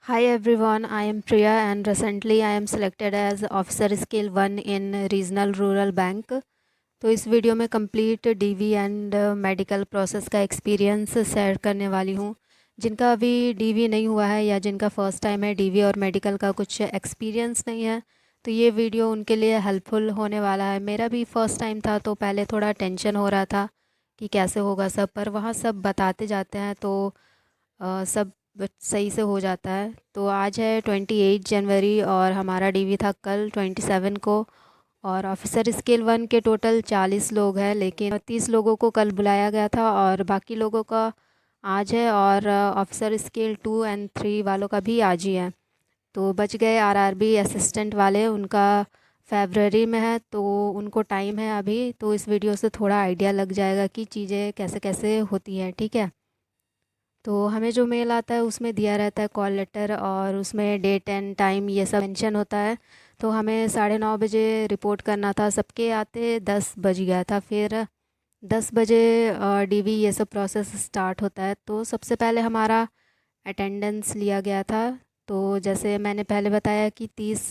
Hi everyone, I am Priya and recently I am selected as Officer Scale 1 in Regional Rural Bank। तो इस video में complete DV and medical process का experience share करने वाली हूँ। जिनका अभी डीवी नहीं हुआ है या जिनका फ़र्स्ट टाइम है डीवी और मेडिकल का कुछ एक्सपीरियंस नहीं है, तो ये वीडियो उनके लिए हेल्पफुल होने वाला है। मेरा भी फ़र्स्ट टाइम था तो पहले थोड़ा टेंशन हो रहा था कि कैसे होगा सब, पर वहाँ सब बताते जाते हैं तो सब सही से हो जाता है। तो आज है 28 जनवरी और हमारा डीवी था कल 27 को। और ऑफिसर स्केल 1 के टोटल 40 लोग हैं, लेकिन 30 लोगों को कल बुलाया गया था और बाकी लोगों का आज है। और ऑफिसर स्केल 2 एंड 3 वालों का भी आज ही है। तो बच गए आरआरबी असिस्टेंट वाले, उनका फेबररी में है तो उनको टाइम है अभी। तो इस वीडियो से थोड़ा आइडिया लग जाएगा कि चीज़ें कैसे कैसे होती हैं, ठीक है। तो हमें जो मेल आता है उसमें दिया रहता है कॉल लेटर और उसमें डेट एंड टाइम ये सब मेंशन होता है। तो हमें 9:30 बजे रिपोर्ट करना था, सबके आते 10 बज गया था। फिर 10 बजे डीवी ये सब प्रोसेस स्टार्ट होता है। तो सबसे पहले हमारा अटेंडेंस लिया गया था। तो जैसे मैंने पहले बताया कि 30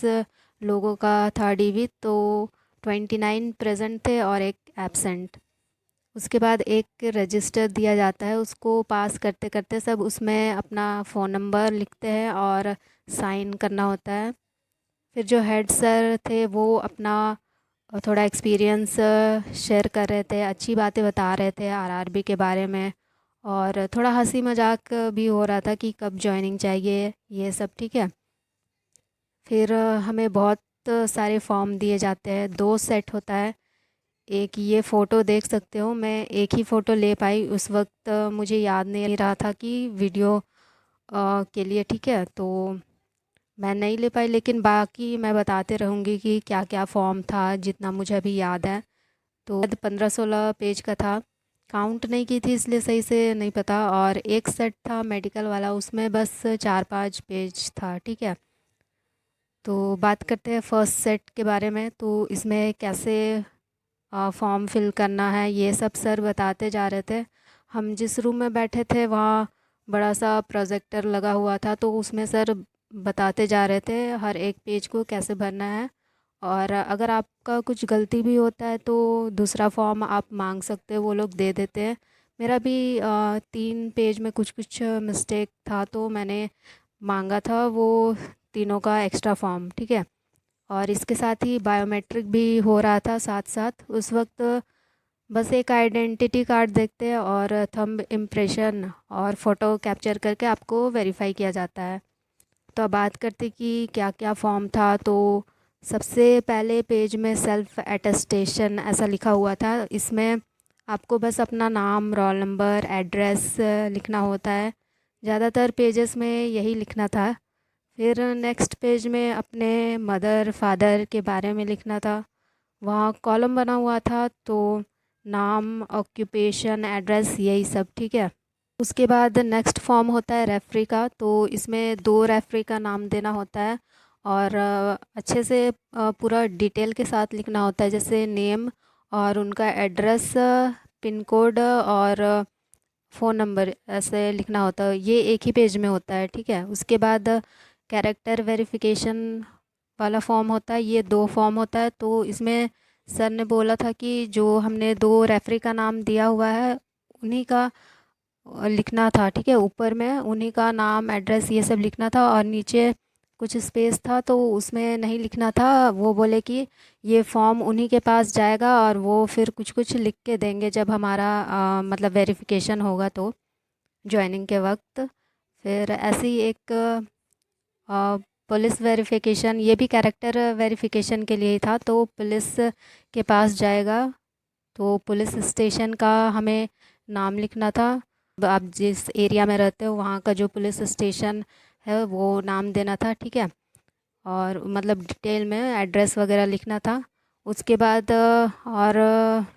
लोगों का था डीवी, तो 29 प्रेजेंट थे और एक एब्सेंट। उसके बाद एक रजिस्टर दिया जाता है, उसको पास करते करते सब उसमें अपना फ़ोन नंबर लिखते हैं और साइन करना होता है। फिर जो हेड सर थे वो अपना थोड़ा एक्सपीरियंस शेयर कर रहे थे, अच्छी बातें बता रहे थे आरआरबी के बारे में। और थोड़ा हंसी मजाक भी हो रहा था कि कब जॉइनिंग चाहिए ये सब, ठीक है। फिर हमें बहुत सारे फॉर्म दिए जाते हैं, 2 सेट होता है। एक ये फ़ोटो देख सकते हो, मैं एक ही फ़ोटो ले पाई उस वक्त, मुझे याद नहीं रहा था कि वीडियो के लिए, ठीक है। तो मैं नहीं ले पाई, लेकिन बाकी मैं बताते रहूँगी कि क्या क्या फॉर्म था जितना मुझे अभी याद है। तो 15-16 पेज का था, काउंट नहीं की थी इसलिए सही से नहीं पता। और एक सेट था मेडिकल वाला, उसमें बस 4-5 पेज था, ठीक है। तो बात करते हैं फर्स्ट सेट के बारे में। तो इसमें कैसे फॉर्म फिल करना है ये सब सर बताते जा रहे थे। हम जिस रूम में बैठे थे वहाँ बड़ा सा प्रोजेक्टर लगा हुआ था, तो उसमें सर बताते जा रहे थे हर एक पेज को कैसे भरना है। और अगर आपका कुछ गलती भी होता है तो दूसरा फॉर्म आप मांग सकते हो, वो लोग दे देते हैं। मेरा भी 3 पेज में कुछ कुछ मिस्टेक था तो मैंने मांगा था वो तीनों का एक्स्ट्रा फॉर्म, ठीक है। और इसके साथ ही बायोमेट्रिक भी हो रहा था साथ साथ उस वक्त। बस एक आइडेंटिटी कार्ड देखते हैं और थंब इम्प्रेशन और फ़ोटो कैप्चर करके आपको वेरीफाई किया जाता है। तो अब बात करते कि क्या क्या फॉर्म था। तो सबसे पहले पेज में सेल्फ अटेस्टेशन ऐसा लिखा हुआ था। इसमें आपको बस अपना नाम, रोल नंबर, एड्रेस लिखना होता है। ज़्यादातर पेजेस में यही लिखना था। फिर नेक्स्ट पेज में अपने मदर फादर के बारे में लिखना था। वहाँ कॉलम बना हुआ था, तो नाम, ऑक्यूपेशन, एड्रेस, यही सब, ठीक है। उसके बाद नेक्स्ट फॉर्म होता है रेफरी का। तो इसमें 2 रेफरी का नाम देना होता है और अच्छे से पूरा डिटेल के साथ लिखना होता है, जैसे नेम और उनका एड्रेस, पिन कोड और फ़ोन नंबर, ऐसे लिखना होता है। ये एक ही पेज में होता है, ठीक है। उसके बाद कैरेक्टर वेरिफिकेशन वाला फॉर्म होता है, ये 2 फॉर्म होता है। तो इसमें सर ने बोला था कि जो हमने 2 रेफरी का नाम दिया हुआ है उन्हीं का लिखना था, ठीक है। ऊपर में उन्हीं का नाम, एड्रेस, ये सब लिखना था और नीचे कुछ स्पेस था तो उसमें नहीं लिखना था। वो बोले कि ये फॉर्म उन्हीं के पास जाएगा और वो फिर कुछ कुछ लिख के देंगे जब हमारा मतलब वेरिफिकेशन होगा तो ज्वाइनिंग के वक्त। फिर ऐसी एक पुलिस वेरिफिकेशन, ये भी कैरेक्टर वेरिफिकेशन के लिए ही था। तो पुलिस के पास जाएगा, तो पुलिस स्टेशन का हमें नाम लिखना था। आप जिस एरिया में रहते हो वहाँ का जो पुलिस स्टेशन है वो नाम देना था, ठीक है। और मतलब डिटेल में एड्रेस वगैरह लिखना था। उसके बाद और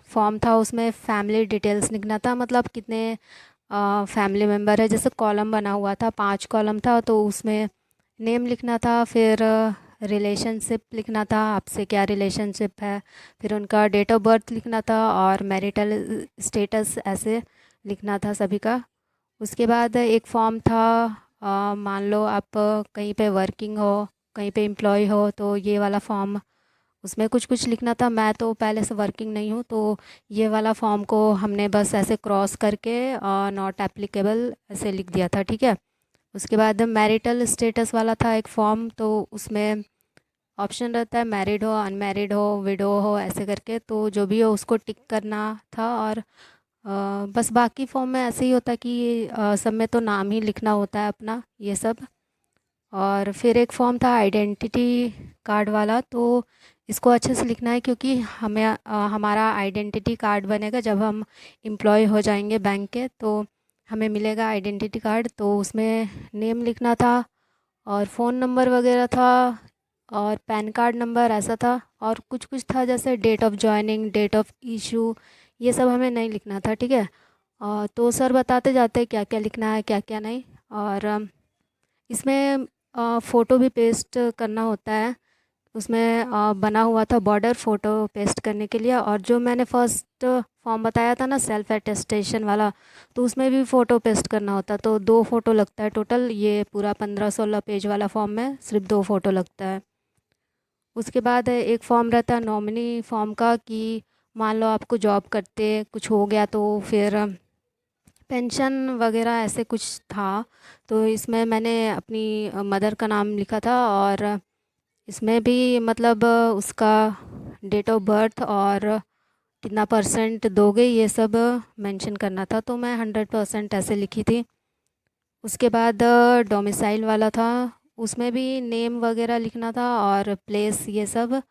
फॉर्म था, उसमें फैमिली डिटेल्स लिखना था, मतलब कितने फैमिली मेम्बर है। जैसे कॉलम बना हुआ था, 5 कॉलम था, तो उसमें नेम लिखना था। फिर रिलेशनशिप लिखना था, आपसे क्या रिलेशनशिप है। फिर उनका डेट ऑफ बर्थ लिखना था और मैरिटल स्टेटस ऐसे लिखना था सभी का। उसके बाद एक फॉर्म था मान लो आप कहीं पे वर्किंग हो, कहीं पे एम्प्लॉय हो, तो ये वाला फॉर्म, उसमें कुछ कुछ लिखना था। मैं तो पहले से वर्किंग नहीं हूँ, तो ये वाला फॉर्म को हमने बस ऐसे क्रॉस करके नॉट एप्लीकेबल ऐसे लिख दिया था, ठीक है। उसके बाद मैरिटल स्टेटस वाला था एक फॉर्म, तो उसमें ऑप्शन रहता है मैरिड हो, अनमैरिड हो, विडो हो, ऐसे करके, तो जो भी हो उसको टिक करना था। और बस बाकी फॉर्म में ऐसे ही होता है कि सब में तो नाम ही लिखना होता है अपना, ये सब। और फिर एक फॉर्म था आइडेंटिटी कार्ड वाला, तो इसको अच्छे से लिखना है क्योंकि हमें हमारा आइडेंटिटी कार्ड बनेगा जब हम एम्प्लॉय हो जाएंगे बैंक के, तो हमें मिलेगा आइडेंटिटी कार्ड। तो उसमें नेम लिखना था और फ़ोन नंबर वगैरह था और पैन कार्ड नंबर ऐसा था, और कुछ कुछ था जैसे date of joining, date of issue, ये सब हमें नहीं लिखना था, ठीक है। तो सर बताते जाते क्या क्या लिखना है, क्या क्या नहीं। और इसमें फ़ोटो भी पेस्ट करना होता है। उसमें बना हुआ था बॉर्डर फ़ोटो पेस्ट करने के लिए। और जो मैंने फ़र्स्ट फॉर्म बताया था ना, सेल्फ अटेस्टेशन वाला, तो उसमें भी फ़ोटो पेस्ट करना होता, तो 2 फ़ोटो लगता है टोटल। ये पूरा 15-16 पेज वाला फॉर्म में सिर्फ 2 फ़ोटो लगता है। उसके बाद एक फॉर्म रहता है नॉमिनी फॉर्म का, कि मान लो आपको जॉब करते कुछ हो गया तो फिर पेंशन वगैरह ऐसे कुछ था। तो इसमें मैंने अपनी मदर का नाम लिखा था, और इसमें भी मतलब उसका डेट ऑफ बर्थ और कितना परसेंट दोगे ये सब मेंशन करना था, तो मैं 100% ऐसे लिखी थी। उसके बाद डोमिसाइल वाला था, उसमें भी नेम वगैरह लिखना था और प्लेस, ये सब।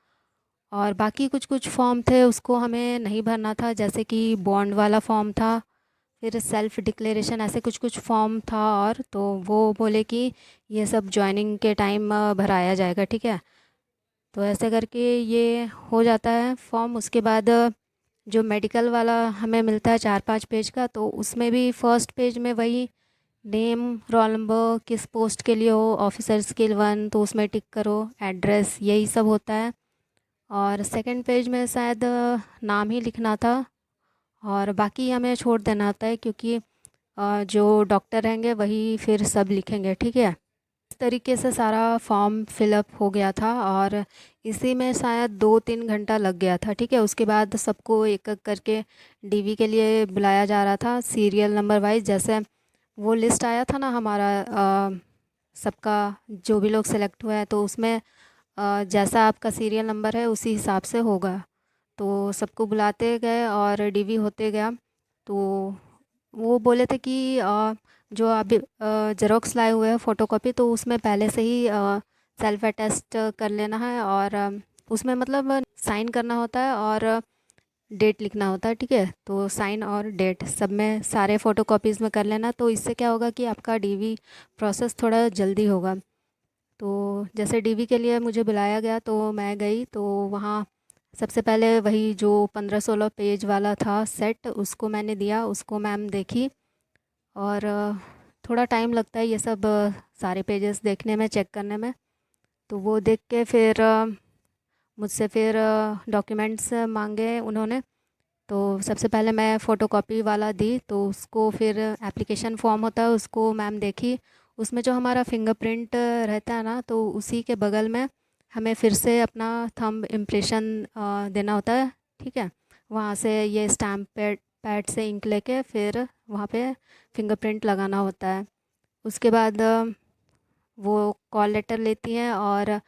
और बाकी कुछ कुछ फॉर्म थे उसको हमें नहीं भरना था, जैसे कि बॉन्ड वाला फॉर्म था, फिर सेल्फ डिक्लेरेशन, ऐसे कुछ कुछ फॉर्म था। और तो वो बोले कि ये सब जॉइनिंग के टाइम भराया जाएगा, ठीक है। तो ऐसे करके ये हो जाता है फॉर्म। उसके बाद जो मेडिकल वाला हमें मिलता है 4-5 पेज का, तो उसमें भी फर्स्ट पेज में वही नेम, रोल नंबर, किस पोस्ट के लिए हो, ऑफिसर स्केल 1, तो उसमें टिक करो, एड्रेस, यही सब होता है। और सेकंड पेज में शायद नाम ही लिखना था, और बाकी हमें छोड़ देना होता है क्योंकि जो डॉक्टर रहेंगे वही फिर सब लिखेंगे, ठीक है। इस तरीके से सारा फॉर्म फिलअप हो गया था, और इसी में शायद 2-3 घंटा लग गया था, ठीक है। उसके बाद सबको एक एक करके डीवी के लिए बुलाया जा रहा था, सीरियल नंबर वाइज। जैसे वो लिस्ट आया था ना हमारा, सबका, जो भी लोग सेलेक्ट हुए हैं, तो उसमें जैसा आपका सीरियल नंबर है उसी हिसाब से होगा। तो सबको बुलाते गए और डीवी होते गया। तो वो बोले थे कि जो अभी जेरोक्स लाए हुए हैं फ़ोटोकॉपी, तो उसमें पहले से ही सेल्फ अटेस्ट कर लेना है, और उसमें मतलब साइन करना होता है और डेट लिखना होता है, ठीक है। तो साइन और डेट सब में सारे फ़ोटोकॉपीज़ में कर लेना, तो इससे क्या होगा कि आपका डीवी प्रोसेस थोड़ा जल्दी होगा। तो जैसे डीवी के लिए मुझे बुलाया गया तो मैं गई, तो वहाँ सबसे पहले वही जो 15-16 पेज वाला था सेट, उसको मैंने दिया, उसको मैम देखी। और थोड़ा टाइम लगता है ये सब सारे पेजेस देखने में, चेक करने में। तो वो देख के फिर मुझसे फिर डॉक्यूमेंट्स मांगे उन्होंने। तो सबसे पहले मैं फ़ोटोकॉपी वाला दी, तो उसको फिर एप्लीकेशन फॉर्म होता है उसको मैम देखी। उसमें जो हमारा फिंगरप्रिंट रहता है ना, तो उसी के बगल में हमें फिर से अपना थंब इम्प्रेशन देना होता है, ठीक है। वहाँ से ये स्टैम्प पैड पैड से इंक लेके फिर वहाँ पे फिंगरप्रिंट लगाना होता है। उसके बाद वो कॉल लेटर लेती हैं, और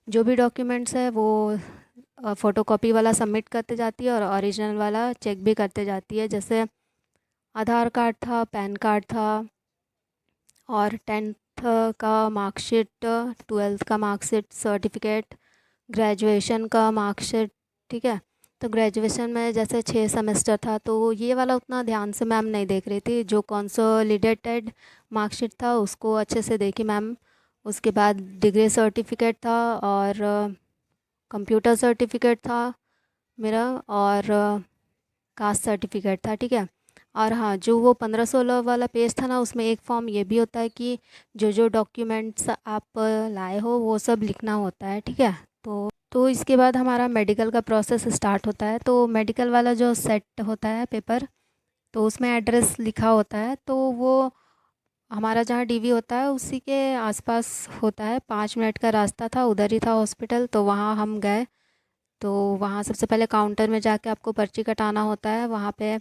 जो भी डॉक्यूमेंट्स है वो फ़ोटोकॉपी वाला सबमिट करते जाती है और ओरिजिनल वाला चेक भी करते जाती है। जैसे आधार कार्ड था, पैन कार्ड था, और 10th का मार्कशीट, 12th का मार्कशीट सर्टिफिकेट, ग्रेजुएशन का मार्कशीट, ठीक है। तो ग्रेजुएशन में जैसे 6 सेमेस्टर था, तो ये वाला उतना ध्यान से मैम नहीं देख रही थी। जो कंसोलिडेटेड मार्कशीट था उसको अच्छे से देखी मैम। उसके बाद डिग्री सर्टिफिकेट था, और कंप्यूटर सर्टिफिकेट था मेरा, और कास्ट सर्टिफिकेट था, ठीक है। और हाँ, जो वो 15-16 वाला पेज था ना, उसमें एक फॉर्म ये भी होता है कि जो जो डॉक्यूमेंट्स आप लाए हो वो सब लिखना होता है, ठीक है। तो इसके बाद हमारा मेडिकल का प्रोसेस स्टार्ट होता है। तो मेडिकल वाला जो सेट होता है पेपर, तो उसमें एड्रेस लिखा होता है, तो वो हमारा जहाँ डीवी होता है उसी के आसपास होता है, 5 मिनट का रास्ता था, उधर ही था हॉस्पिटल। तो वहाँ हम गए। तो वहाँ सबसे पहले काउंटर में जाके आपको पर्ची कटाना होता है वहाँ पे।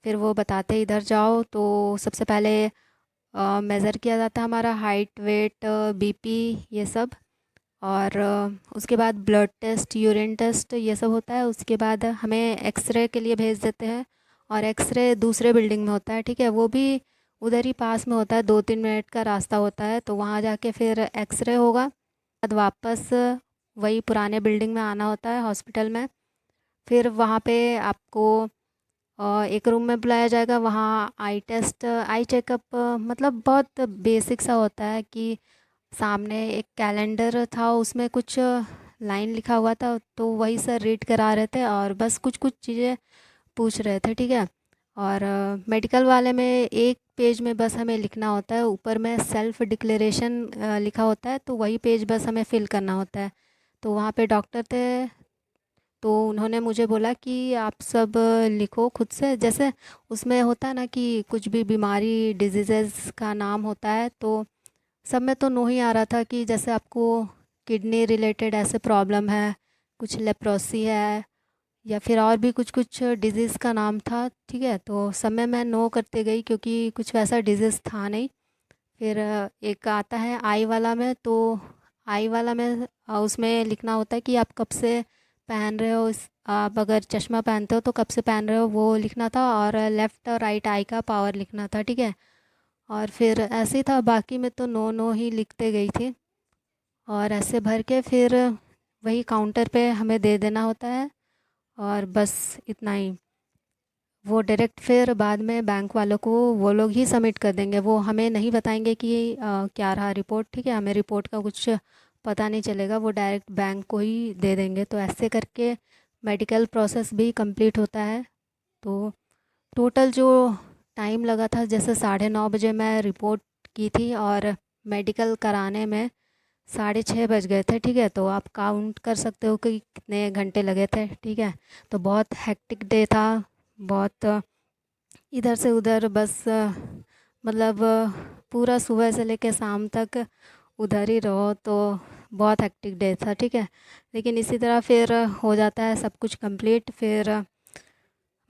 फिर वो बताते हैं इधर जाओ। तो सबसे पहले मेज़र किया जाता है हमारा हाइट, वेट, बीपी, ये सब। और उसके बाद ब्लड टेस्ट, यूरिन टेस्ट, ये सब होता है। उसके बाद हमें एक्सरे के लिए भेज देते हैं। और एक्सरे दूसरे बिल्डिंग में होता है, ठीक है, वो भी उधर ही पास में होता है, 2-3 मिनट का रास्ता होता है। तो वहाँ जाके फिर एक्सरे होगा, बाद वापस वही पुराने बिल्डिंग में आना होता है हॉस्पिटल में। फिर वहाँ पे आपको एक रूम में बुलाया जाएगा। वहाँ आई टेस्ट, आई चेकअप, मतलब बहुत बेसिक सा होता है कि सामने एक कैलेंडर था, उसमें कुछ लाइन लिखा हुआ था, तो वही सर रीड करा रहे थे और बस कुछ कुछ चीज़ें पूछ रहे थे, ठीक है। और मेडिकल वाले में एक पेज में बस हमें लिखना होता है, ऊपर में सेल्फ डिक्लेरेशन लिखा होता है, तो वही पेज बस हमें फिल करना होता है। तो वहाँ पे डॉक्टर थे, तो उन्होंने मुझे बोला कि आप सब लिखो खुद से। जैसे उसमें होता है ना कि कुछ भी बीमारी, डिजीज़ का नाम होता है, तो सब में तो नो ही आ रहा था कि जैसे आपको किडनी रिलेटेड ऐसे प्रॉब्लम है, कुछ लेप्रोसी है, या फिर और भी कुछ कुछ डिजीज़ का नाम था, ठीक है। तो सब में मैं नो करते गई क्योंकि कुछ वैसा डिजीज़ था नहीं। फिर एक आता है आई वाला में। तो आई वाला में उसमें लिखना होता है कि आप कब से पहन रहे हो, आप अगर चश्मा पहनते हो तो कब से पहन रहे हो, वो लिखना था। और लेफ़्ट और राइट आई का पावर लिखना था, ठीक है। और फिर ऐसे ही था, बाकी में तो नो नो ही लिखते गई थी। और ऐसे भर के फिर वही काउंटर पे हमें दे देना होता है, और बस इतना ही। वो डायरेक्ट फिर बाद में बैंक वालों को वो लोग ही सबमिट कर देंगे, वो हमें नहीं बताएंगे कि क्या रहा रिपोर्ट, ठीक है। हमें रिपोर्ट का कुछ पता नहीं चलेगा, वो डायरेक्ट बैंक को ही दे देंगे। तो ऐसे करके मेडिकल प्रोसेस भी कंप्लीट होता है। तो टोटल जो टाइम लगा था, जैसे 9:30 बजे मैं रिपोर्ट की थी और मेडिकल कराने में 6:30 बज गए थे, ठीक है। तो आप काउंट कर सकते हो कि कितने घंटे लगे थे, ठीक है। तो बहुत हेक्टिक डे था, बहुत इधर से उधर, बस मतलब पूरा सुबह से लेकर शाम तक उधर ही रहो, तो बहुत हेक्टिक डे था, ठीक है। लेकिन इसी तरह फिर हो जाता है सब कुछ कंप्लीट। फिर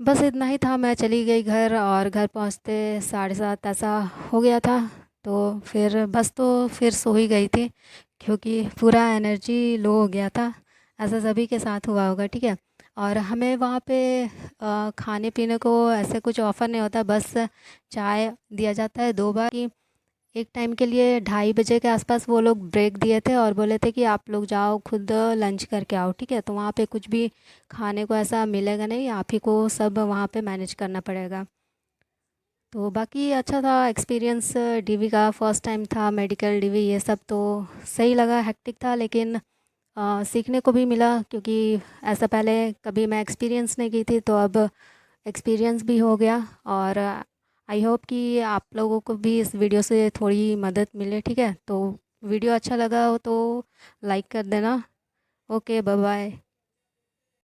बस इतना ही था, मैं चली गई घर, और घर पहुंचते 7:30 ऐसा हो गया था। तो फिर बस, तो फिर सो ही गई थी क्योंकि पूरा एनर्जी लो हो गया था। ऐसा सभी के साथ हुआ होगा, ठीक है। और हमें वहाँ पे खाने पीने को ऐसे कुछ ऑफ़र नहीं होता, बस चाय दिया जाता है 2 बार की। एक टाइम के लिए 2:30 बजे के आसपास वो लोग ब्रेक दिए थे और बोले थे कि आप लोग जाओ खुद लंच करके आओ, ठीक है। तो वहाँ पे कुछ भी खाने को ऐसा मिलेगा नहीं, आप ही को सब वहाँ पे मैनेज करना पड़ेगा। तो बाकी अच्छा था एक्सपीरियंस, डीवी का फर्स्ट टाइम था, मेडिकल डीवी ये सब तो सही लगा। हेक्टिक था लेकिन सीखने को भी मिला, क्योंकि ऐसा पहले कभी मैं एक्सपीरियंस नहीं की थी, तो अब एक्सपीरियंस भी हो गया। और आई होप कि आप लोगों को भी इस वीडियो से थोड़ी मदद मिले, ठीक है। तो वीडियो अच्छा लगा हो तो लाइक कर देना। Okay, bye bye.